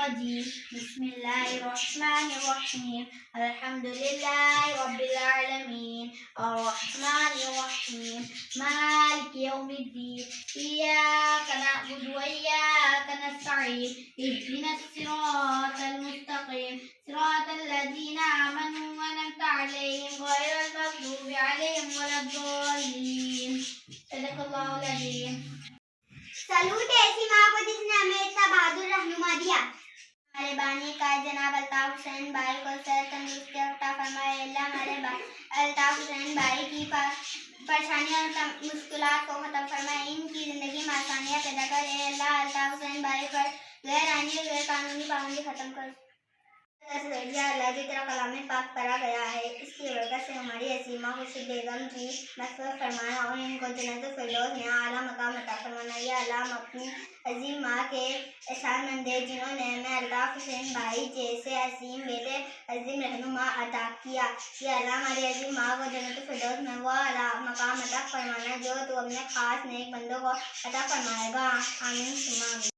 الرجيم بسم الله الرحمن الرحيم الحمد لله رب العالمين الرحمن الرحيم مالك يوم الدين إياك نعبد وإياك نستعين اهدنا الصراط المستقيم صراط الذين آمنوا وأنعمت عليهم غير المغضوب عليهم ولا الضالين صدق الله العظيम। सलूट ऐसी माँ को जिसने हमें इतना बहादुर रहनुमा दिया। हमारे बानी का जनाब अल्ताफ हुसैन भाई को सेहत तंदुरुस्ती अता फरमाए। अल्लाह हमारे अल्ताफ हुसैन भाई की परेशानियां और मुश्किलात को खत्म फरमाए। इनकी जिंदगी में आसानियां पैदा करे। अल्लाह अल्ताफ हुसैन भाई पर गैर आईनी गैर कानूनी पाबंदी खत्म कर। अल्लाह की तरह कलाम पाक पढ़ा गया है। इसकी वजह से हमारी असीमा खुर्शीद बेगम की मग़फ़िरत फरमाना और इनको जन्नतुल फिरदौस में आला मकाम अता फरमाना। या अल्लाह हम अपनी अजीम माँ के एहसानमंद है जिन्होंने हमें अल्ताफ हुसैन भाई जैसे अजीम बेटे अजीम रहनुमा अता किया। या अल्लाह हमारी अजीम माँ को जन्नतुल फिरदौस में वो आला मकाम अता फरमाना जो तू अपने खास नेक बंदों को अता फरमाएगा। आमीन सुम्मा आमीन।